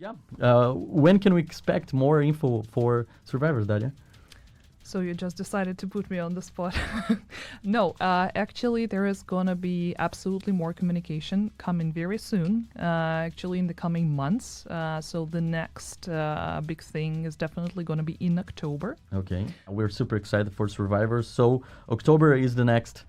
Yeah. When can we expect more info for Survivors, Dalia? So you just decided to put me on the spot. No, actually, there is going to be absolutely more communication coming very soon, actually in the coming months. So the next big thing is definitely going to be in October. Okay. We're super excited for Survivors. So October is the next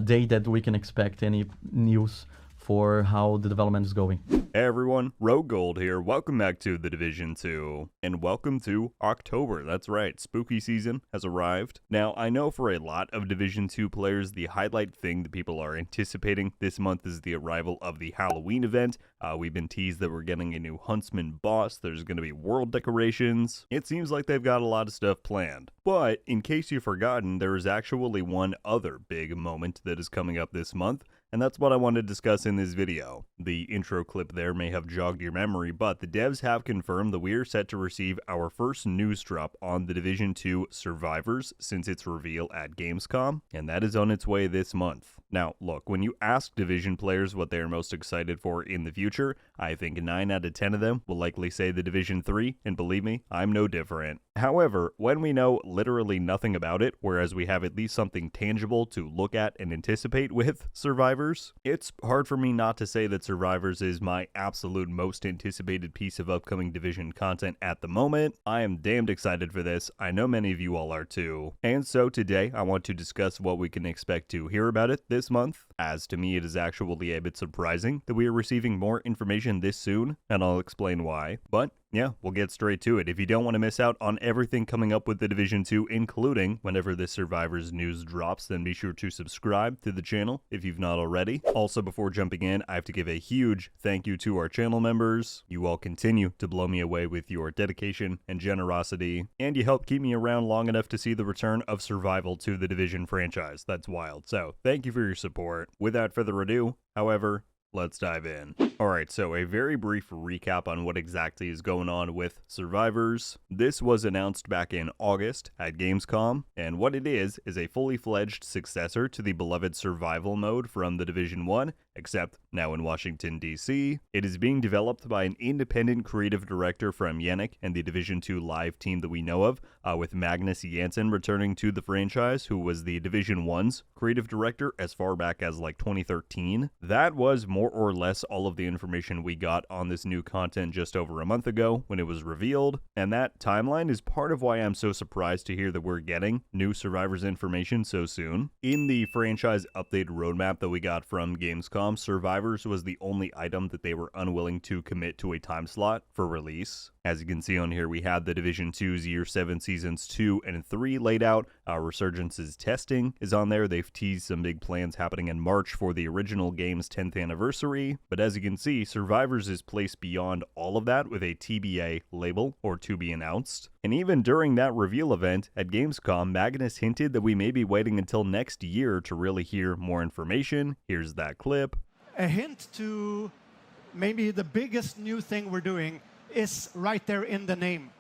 day that we can expect any news for how the development is going. Hey everyone, RogueGold here. Welcome back to The Division 2, and welcome to October. That's right, spooky season has arrived. Now, I know for a lot of Division 2 players, the highlight thing that people are anticipating this month is the arrival of the Halloween event. We've been teased that we're getting a new Huntsman boss. There's going to be world decorations. It seems like they've got a lot of stuff planned. But, in case you've forgotten, there is actually one other big moment that is coming up this month, and that's what I want to discuss in this video. The intro clip there may have jogged your memory, but the devs have confirmed that we are set to receive our first news drop on the Division 2 Survivors since its reveal at Gamescom, and that is on its way this month. Now, look, when you ask Division players what they are most excited for in the future, I think 9 out of 10 of them will likely say the Division 3, and believe me, I'm no different. However, when we know literally nothing about it, whereas we have at least something tangible to look at and anticipate with Survivors, it's hard for me not to say that Survivors is my absolute most anticipated piece of upcoming Division content at the moment. I am damned excited for this. I know many of you all are too. And so today, I want to discuss what we can expect to hear about it this month, as to me it is actually a bit surprising that we are receiving more information this soon, and I'll explain why. But yeah, we'll get straight to it. If you don't want to miss out on everything coming up with the Division 2, including whenever this Survivors news drops, then be sure to subscribe to the channel if you've not already. Also, before jumping in, I have to give a huge thank you to our channel members. You all continue to blow me away with your dedication and generosity, and you help keep me around long enough to see the return of Survival to the Division franchise. That's wild. So, thank you for your support. Without further ado, however, let's dive in. Alright, so a very brief recap on what exactly is going on with Survivors. This was announced back in August at Gamescom, and what it is a fully fledged successor to the beloved survival mode from the Division 1, except now in Washington, D.C. It is being developed by an independent creative director from Yannick and the Division 2 live team that we know of, with Magnus Jansen returning to the franchise, who was the Division 1's creative director as far back as like 2013. That was more or less all of the information we got on this new content just over a month ago when it was revealed, and that timeline is part of why I'm so surprised to hear that we're getting new Survivors information so soon. In the franchise update roadmap that we got from Gamescom, Survivors was the only item that they were unwilling to commit to a time slot for release. As you can see on here, we had the Division 2's Year 7 Seasons 2 and 3 laid out. Resurgence's testing is on there. They've teased some big plans happening in March for the original game's 10th anniversary. But as you can see, Survivors is placed beyond all of that with a TBA label, or to be announced. And even during that reveal event at Gamescom, Magnus hinted that we may be waiting until next year to really hear more information. Here's that clip. A hint to maybe the biggest new thing we're doing is right there in the name.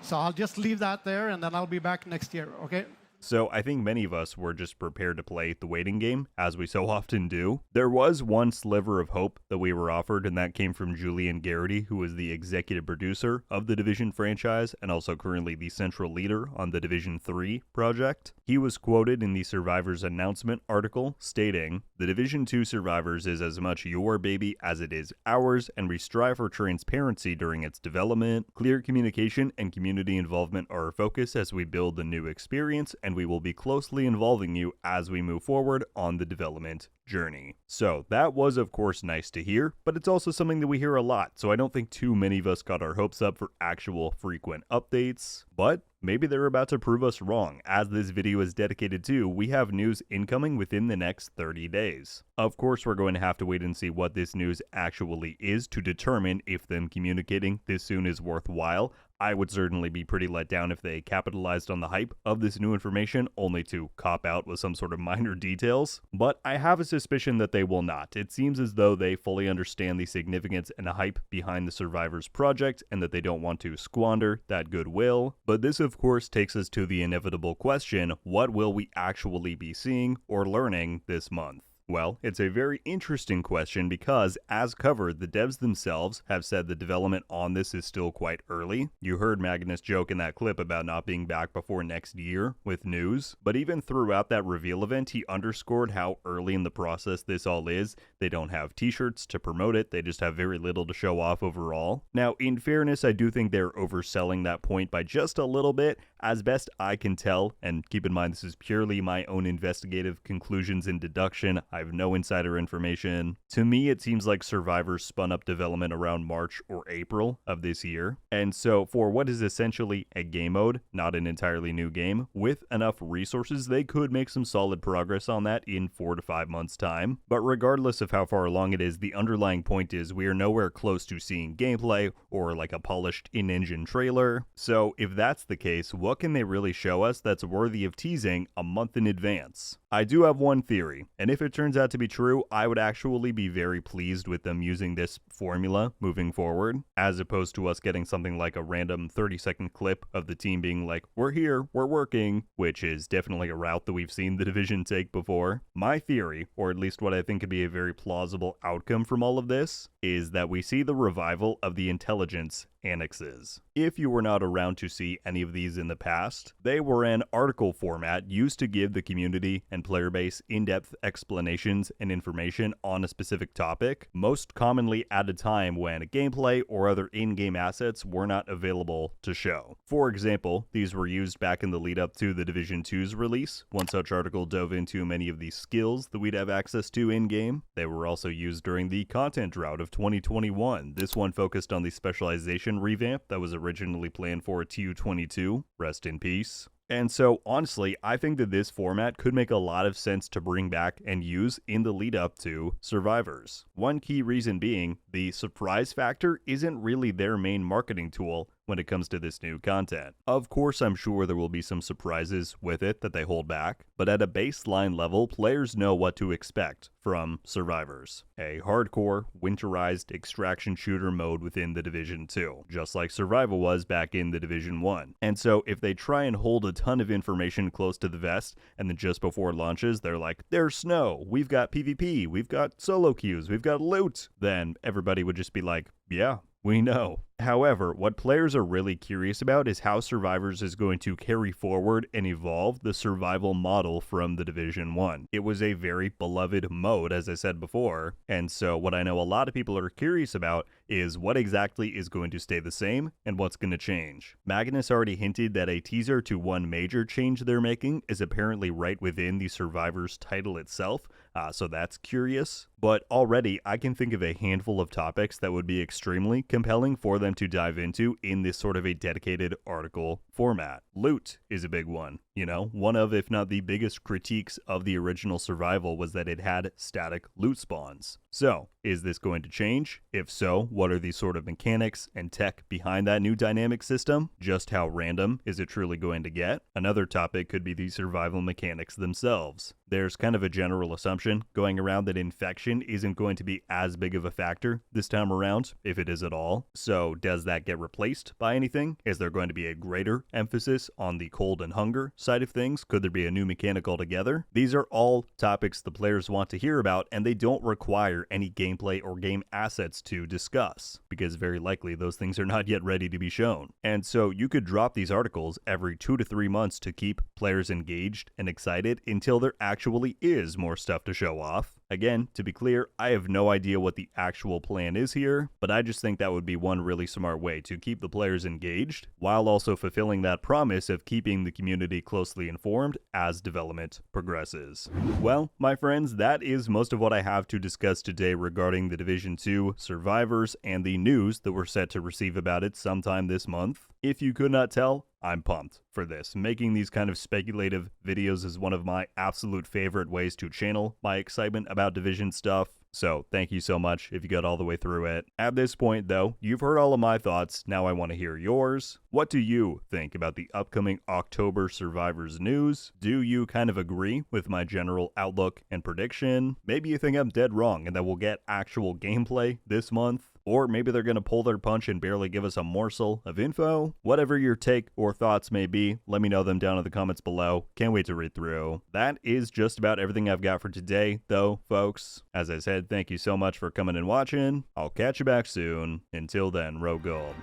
So I'll just leave that there, and then I'll be back next year, okay? So I think many of us were just prepared to play the waiting game, as we so often do. There was one sliver of hope that we were offered, and that came from Julian Garrity, who is the executive producer of the Division franchise, and also currently the central leader on the Division 3 project. He was quoted in the Survivors announcement article stating, "The Division 2 Survivors is as much your baby as it is ours, and we strive for transparency during its development. Clear communication and community involvement are our focus as we build the new experience, and we will be closely involving you as we move forward on the development journey." So that was of course nice to hear, but it's also something that we hear a lot, so I don't think too many of us got our hopes up for actual frequent updates. But maybe they're about to prove us wrong. As this video is dedicated to, we have news incoming within the next 30 days. Of course, we're going to have to wait and see what this news actually is to determine if them communicating this soon is worthwhile. I would certainly be pretty let down if they capitalized on the hype of this new information only to cop out with some sort of minor details, but I have a suspicion that they will not. It seems as though they fully understand the significance and the hype behind the Survivors project and that they don't want to squander that goodwill. But this of course takes us to the inevitable question, what will we actually be seeing or learning this month? Well, it's a very interesting question because, as covered, the devs themselves have said the development on this is still quite early. You heard Magnus joke in that clip about not being back before next year with news, but even throughout that reveal event, he underscored how early in the process this all is. They don't have t-shirts to promote it, they just have very little to show off overall. Now, in fairness, I do think they're overselling that point by just a little bit, as best I can tell, and keep in mind this is purely my own investigative conclusions and deduction. I have no insider information. To me, it seems like Survivor spun up development around March or April of this year. And so for what is essentially a game mode, not an entirely new game, with enough resources, they could make some solid progress on that in 4 to 5 months' time. But regardless of how far along it is, the underlying point is we are nowhere close to seeing gameplay or like a polished in-engine trailer. So if that's the case, what can they really show us that's worthy of teasing a month in advance? I do have one theory, and if it turns out to be true, I would actually be very pleased with them using this formula moving forward, as opposed to us getting something like a random 30-second clip of the team being like, we're here, we're working, which is definitely a route that we've seen the Division take before. My theory, or at least what I think could be a very plausible outcome from all of this, is that we see the revival of the intelligence annexes. If you were not around to see any of these in the past, they were an article format used to give the community and player base in-depth explanations and information on a specific topic, most commonly at a time when gameplay or other in-game assets were not available to show. For example, these were used back in the lead up to the Division 2's release. One such article dove into many of the skills that we'd have access to in-game. They were also used during the content drought of 2021. This one focused on the specialization revamp that was originally planned for TU22. Rest in peace. And so, honestly, I think that this format could make a lot of sense to bring back and use in the lead up to Survivors. One key reason being, the surprise factor isn't really their main marketing tool when it comes to this new content. Of course, I'm sure there will be some surprises with it that they hold back, but at a baseline level, players know what to expect from Survivors. A hardcore, winterized extraction shooter mode within the Division 2, just like Survival was back in the Division 1. And so if they try and hold a ton of information close to the vest, and then just before launches, they're like, there's snow, we've got PvP, we've got solo queues, we've got loot, then everybody would just be like, yeah, we know. However, what players are really curious about is how Survivors is going to carry forward and evolve the survival model from the Division 1. It was a very beloved mode, as I said before, and so what I know a lot of people are curious about is what exactly is going to stay the same and what's going to change. Magnus already hinted that a teaser to one major change they're making is apparently right within the Survivors title itself, so that's curious. But already, I can think of a handful of topics that would be extremely compelling for them to dive into in this sort of a dedicated article format. Loot is a big one. You know, one of, if not the biggest critiques of the original Survival was that it had static loot spawns. So, is this going to change? If so, what are the sort of mechanics and tech behind that new dynamic system? Just how random is it truly going to get? Another topic could be the survival mechanics themselves. There's kind of a general assumption going around that infection isn't going to be as big of a factor this time around, if it is at all. So does that get replaced by anything? Is there going to be a greater emphasis on the cold and hunger side of things? Could there be a new mechanic altogether? These are all topics the players want to hear about, and they don't require any gameplay or game assets to discuss, because very likely those things are not yet ready to be shown. And so you could drop these articles every 2 to 3 months to keep players engaged and excited until there actually is more stuff to show off. Again, to be clear, I have no idea what the actual plan is here, but I just think that would be one really smart way to keep the players engaged, while also fulfilling that promise of keeping the community closely informed as development progresses. Well, my friends, that is most of what I have to discuss today regarding the Division 2 Survivors and the news that we're set to receive about it sometime this month. If you could not tell, I'm pumped for this. Making these kind of speculative videos is one of my absolute favorite ways to channel my excitement about Division stuff. So thank you so much if you got all the way through it. At this point though, you've heard all of my thoughts. Now I want to hear yours. What do you think about the upcoming October Survivors news? Do you kind of agree with my general outlook and prediction? Maybe you think I'm dead wrong and that we'll get actual gameplay this month? Or maybe they're going to pull their punch and barely give us a morsel of info. Whatever your take or thoughts may be, let me know them down in the comments below. Can't wait to read through. That is just about everything I've got for today, though, folks. As I said, thank you so much for coming and watching. I'll catch you back soon. Until then, RogueGold.